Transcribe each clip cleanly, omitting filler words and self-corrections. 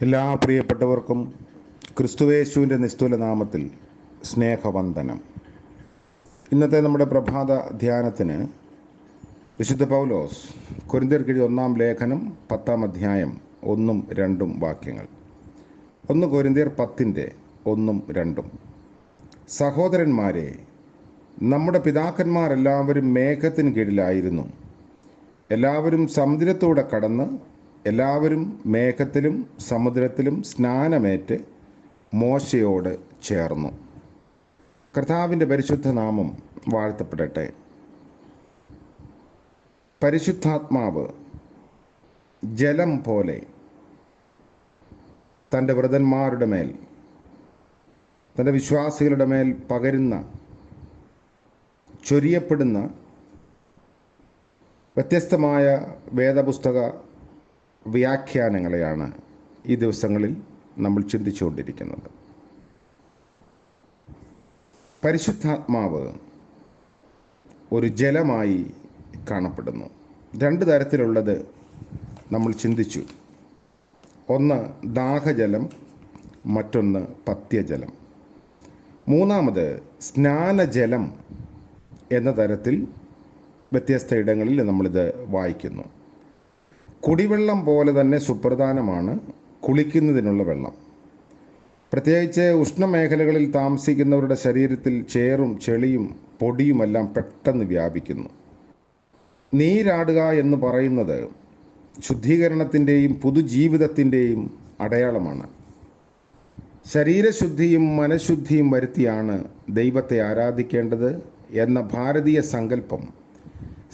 എല്ലാ പ്രിയപ്പെട്ടവർക്കും ക്രിസ്തുവേശുവിൻ്റെ നിസ്തുല നാമത്തിൽ സ്നേഹവന്ദനം. ഇന്നത്തെ നമ്മുടെ പ്രഭാത ധ്യാനത്തിന് വിശുദ്ധ പൗലോസ് കൊരിന്ത്യർക്കെഴുതി 1 ലേഖനം 10 അധ്യായം 1-2 വാക്യങ്ങൾ. 1 കൊരിന്ത്യർ 10:1-2. സഹോദരന്മാരെ, നമ്മുടെ പിതാക്കന്മാരെല്ലാവരും മേഘത്തിന് കീഴിലായിരുന്നു. എല്ലാവരും സമുദ്രത്തൂടെ കടന്ന് എല്ലാവരും മേഘത്തിലും സമുദ്രത്തിലും സ്നാനമേറ്റ് മോശയോട് ചേർന്നു. കർത്താവിൻ്റെ പരിശുദ്ധ നാമം വാഴ്ത്തപ്പെടട്ടെ. പരിശുദ്ധാത്മാവ് ജലം പോലെ തൻ്റെ വ്രതന്മാരുടെ മേൽ, തൻ്റെ വിശ്വാസികളുടെ മേൽ പകരുന്ന, ചൊരിയപ്പെടുന്ന വ്യത്യസ്തമായ വേദപുസ്തക വ്യാഖ്യാനങ്ങളെയാണ് ഈ ദിവസങ്ങളിൽ നമ്മൾ ചിന്തിച്ചുകൊണ്ടിരിക്കുന്നത്. പരിശുദ്ധാത്മാവ് ഒരു ജലമായി കാണപ്പെടുന്നു. 2 തരത്തിലുള്ളത് നമ്മൾ ചിന്തിച്ചു. ഒന്ന് ദാഹജലം, മറ്റൊന്ന് പഥ്യജലം. മൂന്നാമത് സ്നാനജലം എന്ന തരത്തിൽ വ്യത്യസ്ത ഇടങ്ങളിൽ നമ്മളിത് വായിക്കുന്നു. കുടിവെള്ളം പോലെ തന്നെ സുപ്രധാനമാണ് കുളിക്കുന്നതിനുള്ള വെള്ളം. പ്രത്യേകിച്ച് ഉഷ്ണമേഖലകളിൽ താമസിക്കുന്നവരുടെ ശരീരത്തിൽ ചേറും ചെളിയും പൊടിയുമെല്ലാം പെട്ടെന്ന് വ്യാപിക്കുന്നു. നീരാടുക എന്ന് പറയുന്നത് ശുദ്ധീകരണത്തിൻ്റെയും പുതുജീവിതത്തിൻ്റെയും അടയാളമാണ്. ശരീരശുദ്ധിയും മനഃശുദ്ധിയും വരുത്തിയാണ് ദൈവത്തെ ആരാധിക്കേണ്ടത് എന്ന ഭാരതീയ സങ്കല്പം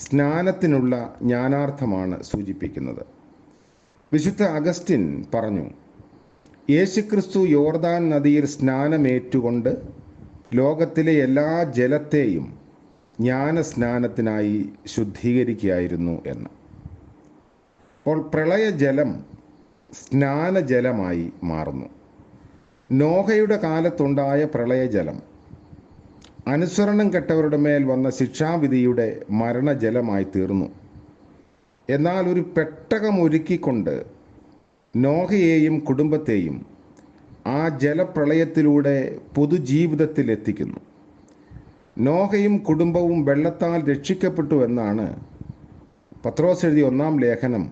സ്നാനത്തിനുള്ള ജ്ഞാനാർത്ഥമാണ് സൂചിപ്പിക്കുന്നത്. വിശുദ്ധ അഗസ്റ്റിൻ പറഞ്ഞു, യേശുക്രിസ്തു യോർദാൻ നദിയിൽ സ്നാനമേറ്റുകൊണ്ട് ലോകത്തിലെ എല്ലാ ജലത്തെയും ജ്ഞാനസ്നാനത്തിനായി ശുദ്ധീകരിക്കുകയായിരുന്നു എന്ന്. അപ്പോൾ പ്രളയജലം സ്നാനജലമായി മാറുന്നു. നോഹയുടെ കാലത്തുണ്ടായ പ്രളയജലം അനുസരണം കെട്ടവരുടെ മേൽ വന്ന ശിക്ഷാവിധിയുടെ മരണജലമായി തീർന്നു. എന്നാൽ ഒരു പെട്ടകം ഒരുക്കിക്കൊണ്ട് നോഹയെയും കുടുംബത്തെയും ആ ജലപ്രളയത്തിലൂടെ പുതുജീവിതത്തിൽ എത്തിക്കുന്നു. നോഹയും കുടുംബവും വെള്ളത്താൽ രക്ഷിക്കപ്പെട്ടു എന്നാണ് പത്രോസ് എഴുതിയ 1 ലേഖനം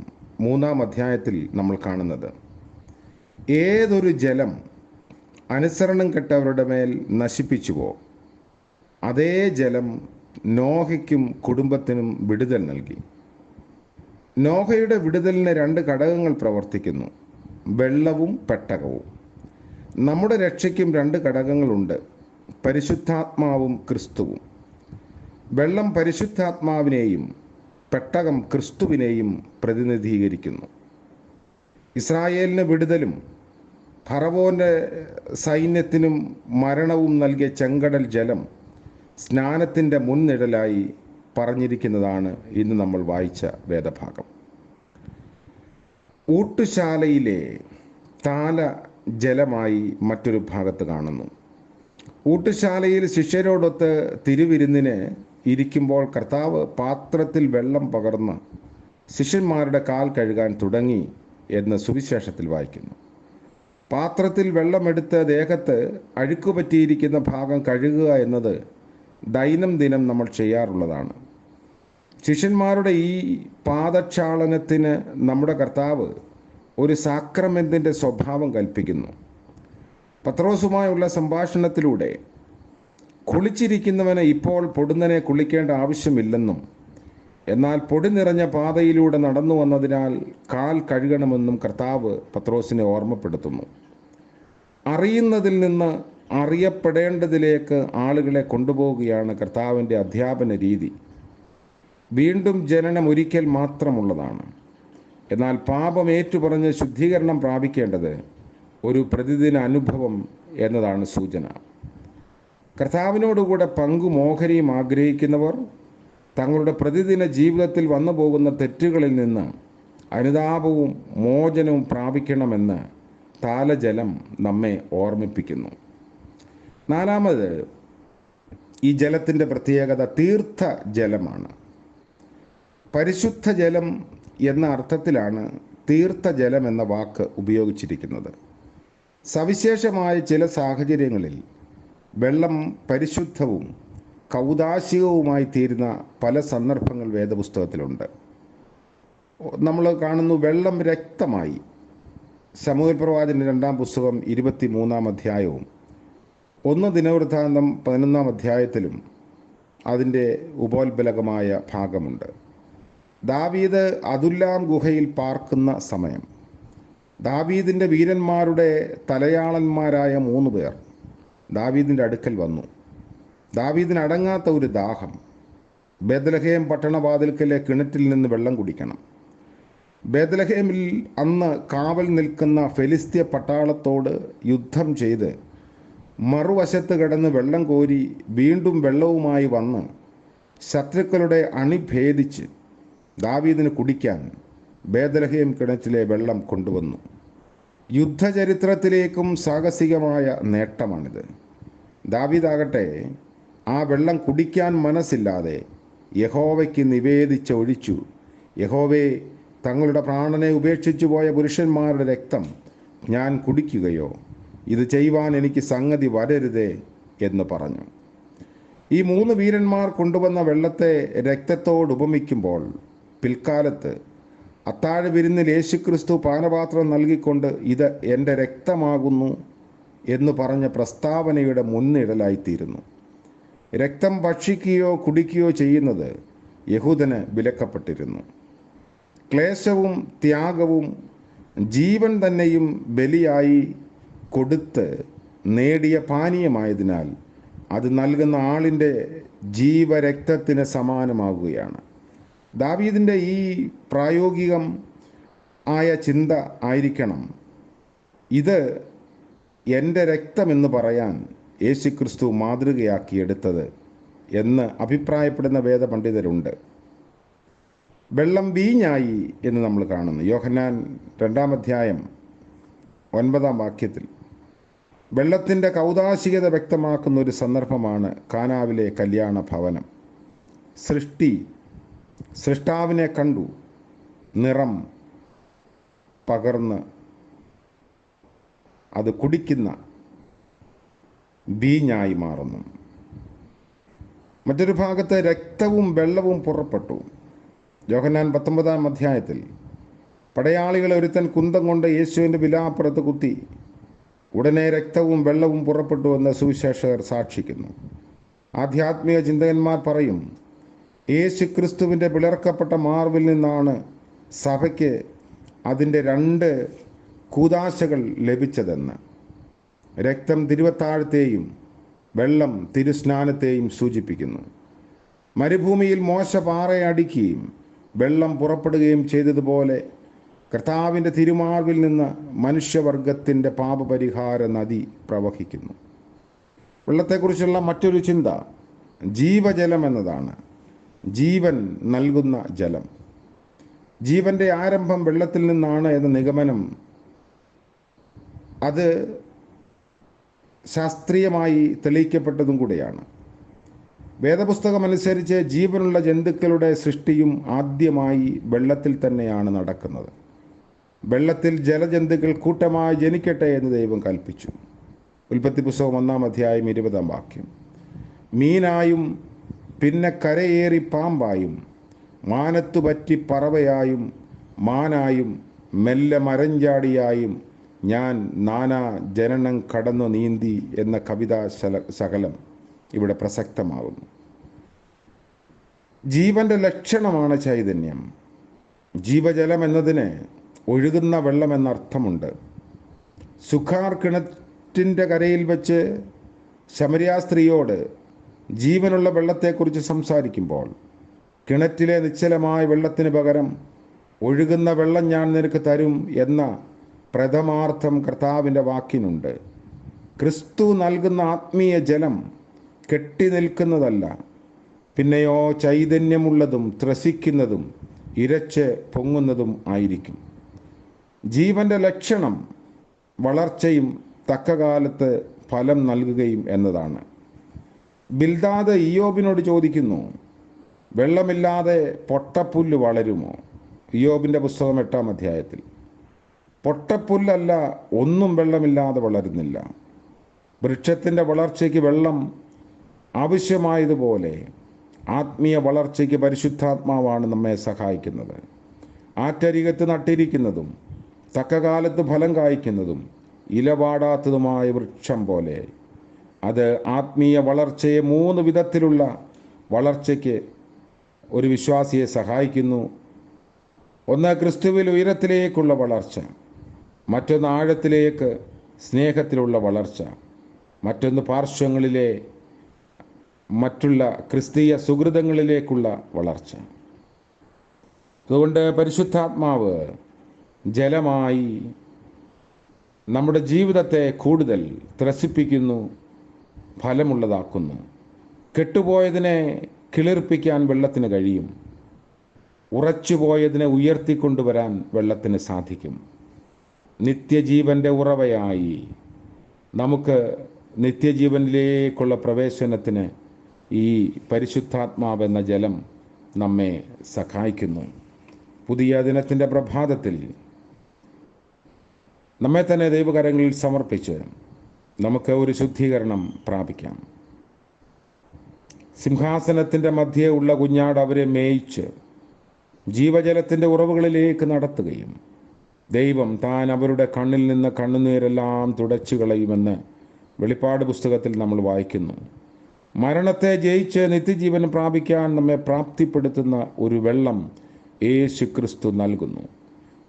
3 അധ്യായത്തിൽ നമ്മൾ കാണുന്നത്. ഏതൊരു ജലം അനുസരണം കെട്ടവരുടെ മേൽ നശിപ്പിച്ചുവോ അതേ ജലം നോഹയ്ക്കും കുടുംബത്തിനും വിടുതൽ നൽകി. നോഹയുടെ വിടുതലിന് 2 ഘടകങ്ങൾ പ്രവർത്തിക്കുന്നു: വെള്ളവും പെട്ടകവും. നമ്മുടെ രക്ഷയ്ക്കും 2 ഘടകങ്ങളുണ്ട്: പരിശുദ്ധാത്മാവും ക്രിസ്തുവും. വെള്ളം പരിശുദ്ധാത്മാവിനെയും പെട്ടകം ക്രിസ്തുവിനെയും പ്രതിനിധീകരിക്കുന്നു. ഇസ്രായേലിന് വിടുതലും ഫറവോന്റെ സൈന്യത്തിനും മരണവും നൽകിയ ചെങ്കടൽ ജലം സ്നാനത്തിൻ്റെ മുൻനിഴലായി പറഞ്ഞിരിക്കുന്നതാണ് ഇന്ന് നമ്മൾ വായിച്ച വേദഭാഗം. ഊട്ടുശാലയിലെ താല ജലമായി മറ്റൊരു ഭാഗത്ത് കാണുന്നു. ഊട്ടുശാലയിൽ ശിഷ്യരോടൊത്ത് തിരുവിരുന്നിന് ഇരിക്കുമ്പോൾ കർത്താവ് പാത്രത്തിൽ വെള്ളം പകർന്ന് ശിഷ്യന്മാരുടെ കാൽ കഴുകാൻ തുടങ്ങി എന്ന് സുവിശേഷത്തിൽ വായിക്കുന്നു. പാത്രത്തിൽ വെള്ളമെടുത്ത് ദേഹത്ത് അഴുക്കുപറ്റിയിരിക്കുന്ന ഭാഗം കഴുകുക എന്നത് ദൈനംദിനം നമ്മൾ ചെയ്യാറുള്ളതാണ്. ശിഷ്യന്മാരുടെ ഈ പാദക്ഷാളനത്തിന് നമ്മുടെ കർത്താവ് ഒരു സാക്രമെന്റിൻ്റെ സ്വഭാവം കൽപ്പിക്കുന്നു. പത്രോസുമായുള്ള സംഭാഷണത്തിലൂടെ കുളിച്ചിരിക്കുന്നവന് ഇപ്പോൾ പൊടുന്നനെ കുളിക്കേണ്ട ആവശ്യമില്ലെന്നും, എന്നാൽ പൊടി നിറഞ്ഞ പാതയിലൂടെ നടന്നു വന്നതിനാൽ കാൽ കഴുകണമെന്നും കർത്താവ് പത്രോസിനെ ഓർമ്മപ്പെടുത്തുന്നു. അറിയുന്നതിൽ നിന്ന് അറിയപ്പെടേണ്ടതിലേക്ക് ആളുകളെ കൊണ്ടുപോവുകയാണ് കർത്താവിൻ്റെ അധ്യാപന രീതി. വീണ്ടും ജനനം ഒരിക്കൽ മാത്രമുള്ളതാണ്. എന്നാൽ പാപം ഏറ്റുപറഞ്ഞ് ശുദ്ധീകരണം പ്രാപിക്കേണ്ടത് ഒരു പ്രതിദിന അനുഭവം എന്നതാണ് സൂചന. കർത്താവിനോടുകൂടെ പങ്കും ഓഹരിയും ആഗ്രഹിക്കുന്നവർ തങ്ങളുടെ പ്രതിദിന ജീവിതത്തിൽ വന്നു പോകുന്ന തെറ്റുകളിൽ നിന്ന് അനുതാപവും മോചനവും പ്രാപിക്കണമെന്ന് താലജലം നമ്മെ ഓർമ്മിപ്പിക്കുന്നു. 4, ഈ ജലത്തിൻ്റെ പ്രത്യേകത തീർത്ഥ ജലമാണ്. പരിശുദ്ധ ജലം എന്ന അർത്ഥത്തിലാണ് തീർത്ഥജലം എന്ന വാക്ക് ഉപയോഗിച്ചിരിക്കുന്നത്. സവിശേഷമായ ചില സാഹചര്യങ്ങളിൽ വെള്ളം പരിശുദ്ധവും കൗദാശികവുമായി തീരുന്ന പല സന്ദർഭങ്ങൾ വേദപുസ്തകത്തിലുണ്ട്. നമ്മൾ കാണുന്നു, വെള്ളം രക്തമായി. ശമൂവേൽ പ്രവാചകന്റെ 2-ാം പുസ്തകം 23-ാം അധ്യായവും 1 ദിനവൃത്താന്തം 11-ാം അധ്യായത്തിലും അതിൻ്റെ ഉപോത്ബലകമായ ഭാഗമുണ്ട്. ദാവീദ് അദുല്ലാം ഗുഹയിൽ പാർക്കുന്ന സമയം ദാവീദിൻ്റെ വീരന്മാരുടെ തലയാളന്മാരായ 3 പേർ ദാവീദിൻ്റെ അടുക്കൽ വന്നു. ദാവീദിന് അടങ്ങാത്ത ഒരു ദാഹം. ബേത്ലഹേം പട്ടണവാതിൽക്കലെ കിണറ്റിൽ നിന്ന് വെള്ളം കുടിക്കണം. ബേത്ലഹേമിൽ അന്ന് കാവൽ നിൽക്കുന്ന ഫെലിസ്ത്യ പട്ടാളത്തോട് യുദ്ധം ചെയ്ത് മറുവശത്ത് കിടന്ന് വെള്ളം കോരി വീണ്ടും വെള്ളവുമായി വന്ന് ശത്രുക്കളുടെ അണി ഭേദിച്ച് ദാവീദിന് കുടിക്കാൻ ബേത്ലഹേം കിണറ്റിലെ വെള്ളം കൊണ്ടുവന്നു. യുദ്ധചരിത്രത്തിലേക്കും സാഹസികമായ നേട്ടമാണിത്. ദാവീദാകട്ടെ ആ വെള്ളം കുടിക്കാൻ മനസ്സില്ലാതെ യഹോവയ്ക്ക് നിവേദിച്ചൊഴിച്ചു. യഹോവേ, തങ്ങളുടെ പ്രാണനെ ഉപേക്ഷിച്ചു പോയ പുരുഷന്മാരുടെ രക്തം ഞാൻ കുടിക്കുകയോ? ഇത് ചെയ്യുവാൻ എനിക്ക് സംഗതി വരരുതേ എന്ന് പറഞ്ഞു. ഈ 3 വീരന്മാർ കൊണ്ടുവന്ന വെള്ളത്തെ രക്തത്തോട് ഉപമിക്കുമ്പോൾ പിൽക്കാലത്ത് അത്താഴ വിരുന്നിൽ യേശുക്രിസ്തു പാനപാത്രം നൽകിക്കൊണ്ട് ഇത് എൻ്റെ രക്തമാകുന്നു എന്ന് പറഞ്ഞ പ്രസ്താവനയുടെ മുൻനിഴലായിത്തീരുന്നു. രക്തം ഭക്ഷിക്കുകയോ കുടിക്കുകയോ ചെയ്യുന്നത് യഹൂദന് വിലക്കപ്പെട്ടിരുന്നു. ക്ലേശവും ത്യാഗവും ജീവൻ തന്നെയും ബലിയായി കൊടുത്ത് നേടിയ പാനീയമായതിനാൽ അത് നൽകുന്ന ആളിൻ്റെ ജീവരക്തത്തിന് സമാനമാകുകയാണ്. ദാവീദിൻ്റെ ഈ പ്രായോഗികം ആയ ചിന്ത ആയിരിക്കണം ഇത് എൻ്റെ രക്തമെന്ന് പറയാൻ യേശുക്രിസ്തു മാതൃകയാക്കിയെടുത്തത് എന്ന് അഭിപ്രായപ്പെടുന്ന വേദപണ്ഡിതരുണ്ട്. വെള്ളം വീഞ്ഞായി എന്ന് നമ്മൾ കാണുന്നു. യോഹന്നാൻ 2-ാം അധ്യായം 9-ാം വാക്യത്തിൽ വെള്ളത്തിൻ്റെ കൗദാശികത വ്യക്തമാക്കുന്ന ഒരു സന്ദർഭമാണ് കാനാവിലെ കല്യാണ ഭവനം. സൃഷ്ടാവിനെ കണ്ടു, നിറം പകർന്ന് അത് കുടിക്കുന്ന വീഞ്ഞായി മാറുന്നു. മറ്റൊരു ഭാഗത്ത് രക്തവും വെള്ളവും പുറപ്പെട്ടു. യോഹന്നാൻ 19-ാം അധ്യായത്തിൽ പടയാളികളെ ഒരുത്തൻ കുന്തം കൊണ്ട് യേശുവിൻ്റെ വിലാപ്പുറത്ത് കുത്തി. ഉടനെ രക്തവും വെള്ളവും പുറപ്പെട്ടു എന്ന് സുവിശേഷകർ സാക്ഷിക്കുന്നു. ആധ്യാത്മിക ചിന്തകന്മാർ പറയും, യേശു ക്രിസ്തുവിൻ്റെ പിളർക്കപ്പെട്ട മാർവിൽ നിന്നാണ് സഭയ്ക്ക് അതിൻ്റെ 2 കൂദാശകൾ ലഭിച്ചതെന്ന്. രക്തം തിരുവത്താഴത്തെയും വെള്ളം തിരുസ്നാനത്തെയും സൂചിപ്പിക്കുന്നു. മരുഭൂമിയിൽ മോശ പാറയെ അടിക്കുകയും വെള്ളം പുറപ്പെടുകയും ചെയ്തതുപോലെ കർത്താവിൻ്റെ തിരുമാർവിൽ നിന്ന് മനുഷ്യവർഗത്തിൻ്റെ പാപപരിഹാര നദി പ്രവഹിക്കുന്നു. വെള്ളത്തെക്കുറിച്ചുള്ള മറ്റൊരു ചിന്ത ജീവജലം എന്നതാണ്. ജീവൻ നൽകുന്ന ജലം. ജീവൻ്റെ ആരംഭം വെള്ളത്തിൽ നിന്നാണ് എന്ന നിഗമനം അത് ശാസ്ത്രീയമായി തെളിയിക്കപ്പെട്ടതും കൂടെയാണ്. വേദപുസ്തകമനുസരിച്ച് ജീവനുള്ള ജന്തുക്കളുടെ സൃഷ്ടിയും ആദ്യമായി വെള്ളത്തിൽ തന്നെയാണ് നടക്കുന്നത്. വെള്ളത്തിൽ ജലജന്തുക്കൾ കൂട്ടമായി ജനിക്കട്ടെ എന്ന് ദൈവം കൽപ്പിച്ചു. ഉൽപ്പത്തി പുസ്തകം 1-ാം അധ്യായം 20-ാം വാക്യം. മീനായും പിന്നെ കരയേറി പാമ്പായും മാനത്തു പറ്റി പറവയായും മാനായും മെല്ലെ മരഞ്ചാടിയായും ഞാൻ നാനാ ജനനം കടന്നു നീന്തി എന്ന കവിതാ ശകലം ഇവിടെ പ്രസക്തമാകുന്നു. ജീവന്റെ ലക്ഷണമാണ് ചൈതന്യം. ജീവജലം എന്നതിന് ഒഴുകുന്ന വെള്ളം എന്നർത്ഥമുണ്ട്. സുഖാർ കിണറ്റിൻ്റെ കരയിൽ വെച്ച് ശമരിയ സ്ത്രീയോട് ജീവനുള്ള വെള്ളത്തെക്കുറിച്ച് സംസാരിക്കുമ്പോൾ കിണറ്റിലെ നിശ്ചലമായ വെള്ളത്തിന് പകരം ഒഴുകുന്ന വെള്ളം ഞാൻ നിനക്ക് തരും എന്ന പ്രഥമാർത്ഥം കർത്താവിൻ്റെ വാക്കിനുണ്ട്. ക്രിസ്തു നൽകുന്ന ആത്മീയ ജലം കെട്ടി നിൽക്കുന്നതല്ല, പിന്നെയോ ചൈതന്യമുള്ളതും ത്രസിക്കുന്നതും ഇരച്ച് പൊങ്ങുന്നതും ആയിരിക്കും. ജീവന്റെ ലക്ഷണം വളർച്ചയും തക്കകാലത്ത് ഫലം നൽകുകയും എന്നതാണ്. ബിൽദാദ് ഇയ്യോബിനോട് ചോദിക്കുന്നു, വെള്ളമില്ലാതെ പൊട്ടപ്പുല്ല് വളരുമോ? ഇയ്യോബിൻ്റെ പുസ്തകം 8-ാം അധ്യായത്തിൽ. പൊട്ടപ്പുല്ലല്ല ഒന്നും വെള്ളമില്ലാതെ വളരുന്നില്ല. വൃക്ഷത്തിൻ്റെ വളർച്ചയ്ക്ക് വെള്ളം ആവശ്യമായതുപോലെ ആത്മീയ വളർച്ചയ്ക്ക് പരിശുദ്ധാത്മാവാണ് നമ്മെ സഹായിക്കുന്നത്. ആറ്റരികത്ത് നട്ടിരിക്കുന്നതും തക്കകാലത്ത് ഫലം കായ്ക്കുന്നതും ഇലപാടാത്തതുമായ വൃക്ഷം പോലെ അത് ആത്മീയ വളർച്ചയെ 3 വിധത്തിലുള്ള വളർച്ചയ്ക്ക് ഒരു വിശ്വാസിയെ സഹായിക്കുന്നു. ഒന്ന്, ക്രിസ്തുവിൽ ഉയരത്തിലേക്കുള്ള വളർച്ച. മറ്റൊന്ന്, ആഴത്തിലേക്ക് സ്നേഹത്തിലുള്ള വളർച്ച. മറ്റൊന്ന്, പാർശ്വങ്ങളിലെ മറ്റുള്ള ക്രിസ്തീയ സുഹൃതങ്ങളിലേക്കുള്ള വളർച്ച. അതുകൊണ്ട് പരിശുദ്ധാത്മാവ് ജലമായി നമ്മുടെ ജീവിതത്തെ കൂടുതൽ ത്രസിപ്പിക്കുന്നു, ഫലമുള്ളതാക്കുന്നു. കെട്ടുപോയതിനെ കിളിർപ്പിക്കാൻ വെള്ളത്തിന് കഴിയും. ഉറച്ചുപോയതിനെ ഉയർത്തിക്കൊണ്ടുവരാൻ വെള്ളത്തിന് സാധിക്കും. നിത്യജീവൻ്റെ ഉറവയായി നമുക്ക് നിത്യജീവനിലേക്കുള്ള പ്രവേശനത്തിന് ഈ പരിശുദ്ധാത്മാവെന്ന ജലം നമ്മെ സഹായിക്കുന്നു. പുതിയ ദിനത്തിൻ്റെ പ്രഭാതത്തിൽ നമ്മെ തന്നെ ദൈവകരങ്ങളിൽ സമർപ്പിച്ച് നമുക്ക് ഒരു ശുദ്ധീകരണം പ്രാപിക്കാം. സിംഹാസനത്തിൻ്റെ മധ്യേ ഉള്ള കുഞ്ഞാട് അവരെ മേയിച്ച് ജീവജലത്തിൻ്റെ ഉറവുകളിലേക്ക് നടത്തുകയും ദൈവം താൻ അവരുടെ കണ്ണിൽ നിന്ന് കണ്ണുനീരെല്ലാം തുടച്ചു കളയുമെന്ന് വെളിപ്പാട് പുസ്തകത്തിൽ നമ്മൾ വായിക്കുന്നു. മരണത്തെ ജയിച്ച് നിത്യജീവൻ പ്രാപിക്കാൻ നമ്മെ പ്രാപ്തിപ്പെടുത്തുന്ന ഒരു വെള്ളം യേശു ക്രിസ്തു നൽകുന്നു.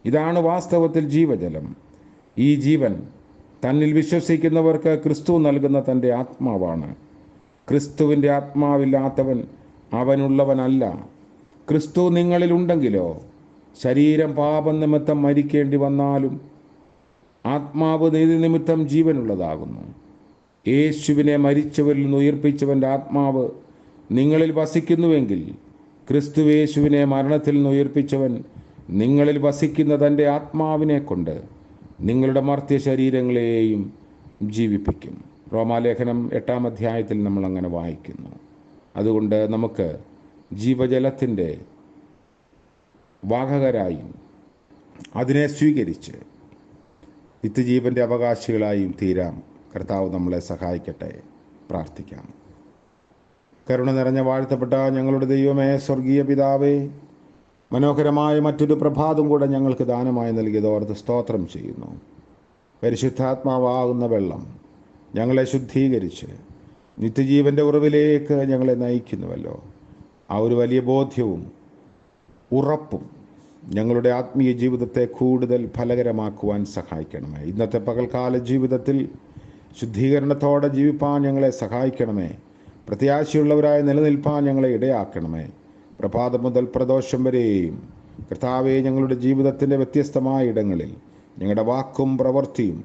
ഇതാണ് വാസ്തവത്തിൽ ജീവജലം. ഈ ജീവൻ തന്നിൽ വിശ്വസിക്കുന്നവർക്ക് ക്രിസ്തു നൽകുന്ന തൻ്റെ ആത്മാവാണ്. ക്രിസ്തുവിൻ്റെ ആത്മാവില്ലാത്തവൻ അവനുള്ളവനല്ല. ക്രിസ്തു നിങ്ങളിലുണ്ടെങ്കിലോ ശരീരം പാപം നിമിത്തം മരിക്കേണ്ടി വന്നാലും ആത്മാവ് നീതി നിമിത്തം ജീവനുള്ളതാകുന്നു. യേശുവിനെ മരിച്ചവരിൽ നിന്ന് ഉയർപ്പിച്ചവൻ്റെ ആത്മാവ് നിങ്ങളിൽ വസിക്കുന്നുവെങ്കിൽ ക്രിസ്തു യേശുവിനെ മരണത്തിൽ നിന്ന് ഉയർപ്പിച്ചവൻ നിങ്ങളിൽ വസിക്കുന്ന തൻ്റെ ആത്മാവിനെ കൊണ്ട് നിങ്ങളുടെ മർത്യ ശരീരങ്ങളെയും ജീവിപ്പിക്കും. റോമാലേഖനം 8-ാം അധ്യായത്തിൽ നമ്മൾ അങ്ങനെ വായിക്കുന്നു. അതുകൊണ്ട് നമുക്ക് ജീവജലത്തിൻ്റെ വാഹകരായും അതിനെ സ്വീകരിച്ച് നിത്യജീവൻ്റെ അവകാശികളായും തീരാം. കർത്താവ് നമ്മളെ സഹായിക്കട്ടെ. പ്രാർത്ഥിക്കാം. കരുണ നിറഞ്ഞ വാഴ്ത്തപ്പെട്ട ഞങ്ങളുടെ ദൈവമേ, സ്വർഗീയ പിതാവേ, മനോഹരമായ മറ്റൊരു പ്രഭാതം കൂടെ ഞങ്ങൾക്ക് ദാനമായി നൽകിയതോർത്ത് സ്തോത്രം ചെയ്യുന്നു. പരിശുദ്ധാത്മാവാകുന്ന വെള്ളം ഞങ്ങളെ ശുദ്ധീകരിച്ച് നിത്യജീവൻ്റെ ഉറവിലേക്ക് ഞങ്ങളെ നയിക്കുന്നുവല്ലോ. ആ ഒരു വലിയ ബോധ്യവും ഉറപ്പും ഞങ്ങളുടെ ആത്മീയ ജീവിതത്തെ കൂടുതൽ ഫലകരമാക്കുവാൻ സഹായിക്കണമേ. ഇന്നത്തെ പകൽക്കാല ജീവിതത്തിൽ ശുദ്ധീകരണത്തോടെ ജീവിപ്പാൻ ഞങ്ങളെ സഹായിക്കണമേ. പ്രത്യാശയുള്ളവരായി നിലനിൽപ്പാൻ ഞങ്ങളെ ഇടയാക്കണമേ. പ്രഭാതം മുതൽ പ്രദോഷം വരെയും കർത്താവേ, ഞങ്ങളുടെ ജീവിതത്തിൻ്റെ വ്യത്യസ്തമായ ഇടങ്ങളിൽ ഞങ്ങളുടെ വാക്കും പ്രവൃത്തിയും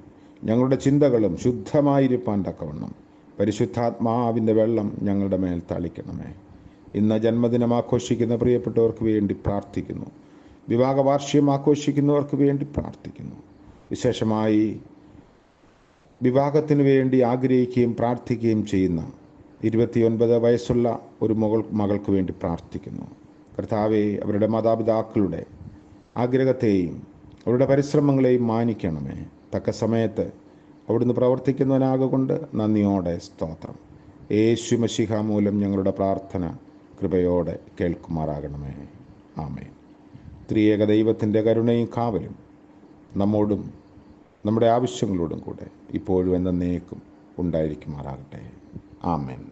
ഞങ്ങളുടെ ചിന്തകളും ശുദ്ധമായിരിക്കാൻ തക്കവണ്ണം പരിശുദ്ധാത്മാവിൻ്റെ വെള്ളം ഞങ്ങളുടെ മേൽ തളിക്കണമേ. ഇന്ന് ജന്മദിനം ആഘോഷിക്കുന്ന പ്രിയപ്പെട്ടവർക്ക് വേണ്ടി പ്രാർത്ഥിക്കുന്നു. വിവാഹ വാർഷികം ആഘോഷിക്കുന്നവർക്ക് വേണ്ടി പ്രാർത്ഥിക്കുന്നു. വിശേഷമായി വിവാഹത്തിന് വേണ്ടി ആഗ്രഹിക്കുകയും പ്രാർത്ഥിക്കുകയും ചെയ്യുന്ന 29 വയസ്സുള്ള ഒരു മകൾക്ക് വേണ്ടി പ്രാർത്ഥിക്കുന്നു. കർത്താവെ, അവരുടെ മാതാപിതാക്കളുടെ ആഗ്രഹത്തെയും അവരുടെ പരിശ്രമങ്ങളെയും മാനിക്കണമേ. തക്ക സമയത്ത് അവിടുന്ന് പ്രവർത്തിക്കുന്നവനാകൊണ്ട് നന്ദിയോടെ സ്തോത്രം. യേശു മശിഹ മൂലം ഞങ്ങളുടെ പ്രാർത്ഥന കൃപയോടെ കേൾക്കുമാറാകണമേ. ആമേൻ. ത്രിയേക ദൈവത്തിൻ്റെ കരുണയും കാവലും നമ്മോടും നമ്മുടെ ആവശ്യങ്ങളോടും കൂടെ ഇപ്പോഴും എന്നേക്കും ഉണ്ടായിരിക്കുമാറാകട്ടെ. ആമേൻ.